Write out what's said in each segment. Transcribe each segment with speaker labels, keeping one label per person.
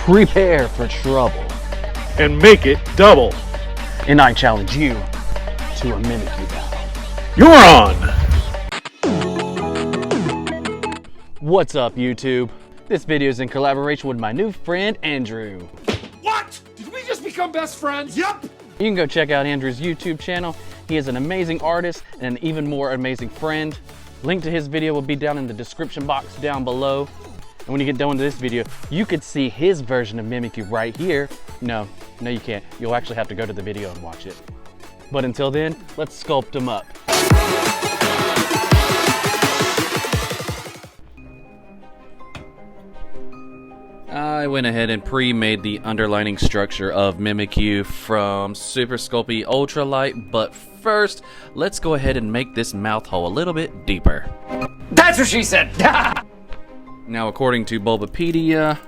Speaker 1: prepare for trouble.
Speaker 2: And make it double.
Speaker 1: And I challenge you to a Mimikyu battle.
Speaker 2: You're on!
Speaker 1: What's up, YouTube? This video is in collaboration with my new friend, Andrew.
Speaker 3: What? Did we just become best friends? Yup!
Speaker 1: You can go check out Andrew's YouTube channel. He is an amazing artist and an even more amazing friend. Link to his video will be down in the description box down below. And when you get done with this video, you could see his version of Mimikyu right here. No, you can't. You'll actually have to go to the video and watch it. But until then, let's sculpt him up. I went ahead and pre-made the underlining structure of Mimikyu from Super Sculpy Ultralight, but first, let's go ahead and make this mouth hole a little bit deeper.
Speaker 3: That's what she said!
Speaker 1: Now, according to Bulbapedia,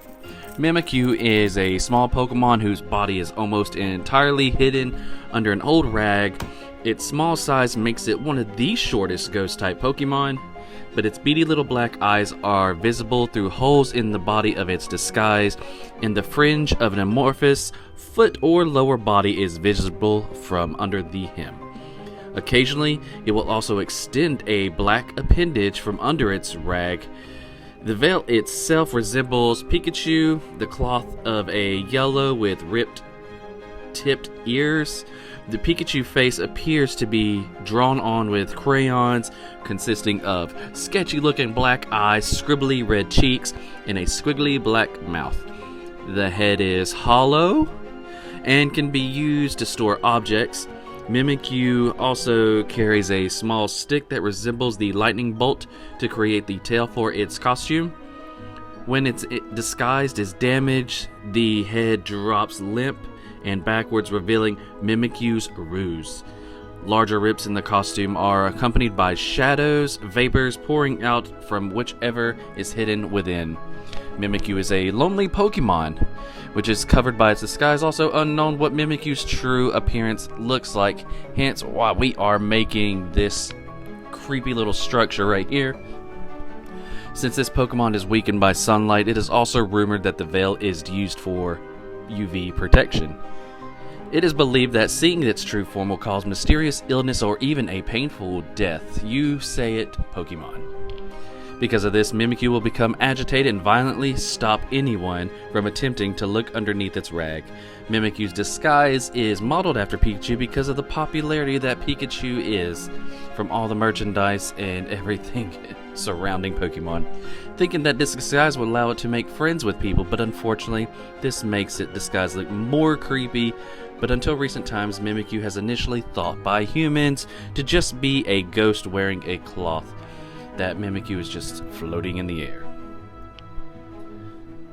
Speaker 1: Mimikyu is a small Pokemon whose body is almost entirely hidden under an old rag. Its small size makes it one of the shortest ghost-type Pokemon, but its beady little black eyes are visible through holes in the body of its disguise, and the fringe of an amorphous foot or lower body is visible from under the hem. Occasionally, it will also extend a black appendage from under its rag. The veil itself resembles Pikachu, the cloth of a yellow with ripped tipped ears. The Pikachu face appears to be drawn on with crayons, consisting of sketchy looking black eyes, scribbly red cheeks, and a squiggly black mouth. The head is hollow and can be used to store objects. Mimikyu also carries a small stick that resembles the lightning bolt to create the tail for its costume. When its disguise is damaged, the head drops limp and backwards, revealing Mimikyu's ruse. Larger rips in the costume are accompanied by shadows, vapors pouring out from whichever is hidden within. Mimikyu is a lonely Pokemon, which is covered by its disguise. Also unknown what Mimikyu's true appearance looks like, hence why we are making this creepy little structure right here. Since this Pokemon is weakened by sunlight, it is also rumored that the veil is used for UV protection. It is believed that seeing its true form will cause mysterious illness or even a painful death. You say it, Pokemon. Because of this, Mimikyu will become agitated and violently stop anyone from attempting to look underneath its rag. Mimikyu's disguise is modeled after Pikachu because of the popularity that Pikachu is from all the merchandise and everything surrounding Pokemon. Thinking that this disguise would allow it to make friends with people, but unfortunately, this makes its disguise look more creepy. But until recent times, Mimikyu has initially thought by humans to just be a ghost wearing a cloth. That Mimikyu is just floating in the air.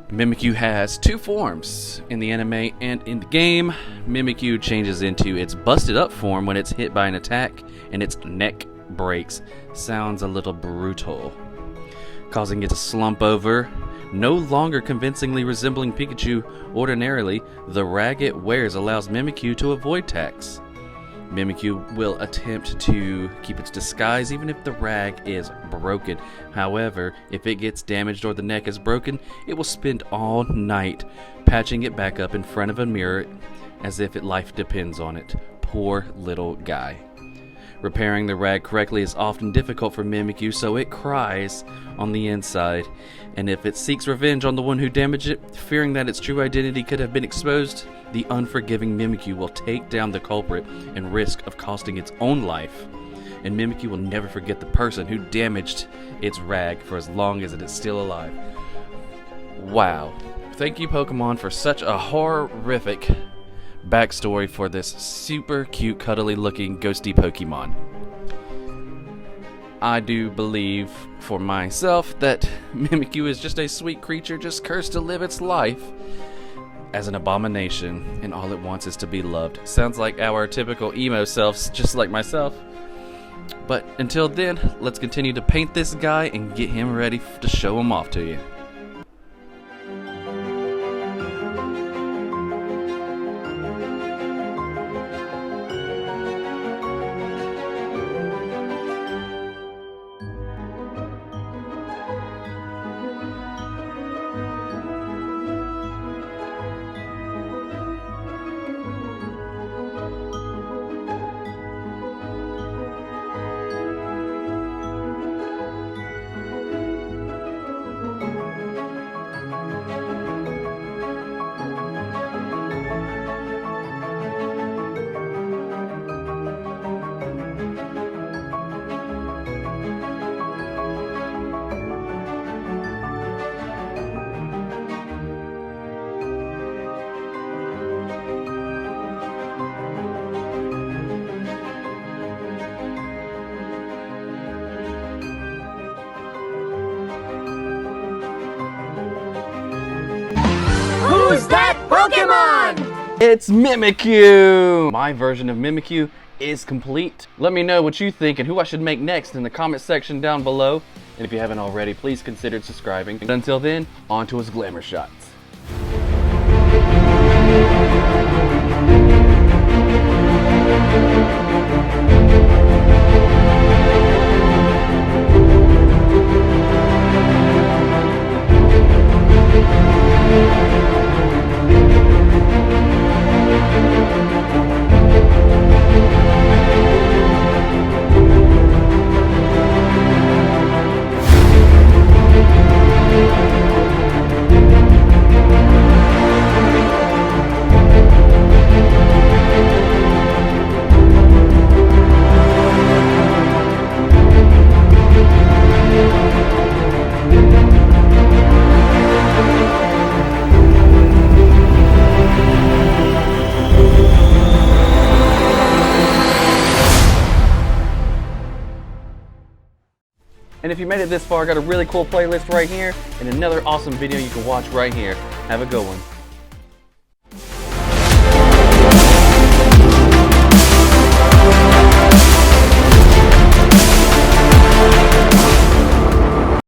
Speaker 1: Mimikyu has two forms in the anime and in the game. Mimikyu changes into its busted up form when it's hit by an attack and its neck breaks. Sounds a little brutal, causing it to slump over. No longer convincingly resembling Pikachu ordinarily, the rag it wears allows Mimikyu to avoid attacks. Mimikyu will attempt to keep its disguise even if the rag is broken. However, if it gets damaged or the neck is broken, it will spend all night patching it back up in front of a mirror as if life depends on it. Poor little guy. Repairing the rag correctly is often difficult for Mimikyu, so it cries on the inside. And if it seeks revenge on the one who damaged it, fearing that its true identity could have been exposed, the unforgiving Mimikyu will take down the culprit and risk of costing its own life. And Mimikyu will never forget the person who damaged its rag for as long as it is still alive. Wow. Thank you, Pokemon, for such a horrific backstory for this super cute, cuddly looking ghosty Pokemon. I do believe for myself that Mimikyu is just a sweet creature just cursed to live its life as an abomination, and all it wants is to be loved. Sounds like our typical emo selves, just like myself. But until then, let's continue to paint this guy and get him ready to show him off to you. It's Mimikyu! My version of Mimikyu is complete. Let me know what you think and who I should make next in the comment section down below. And if you haven't already, please consider subscribing. And until then, on to his glamour shots. And if you made it this far, I got a really cool playlist right here and another awesome video you can watch right here. Have a good one.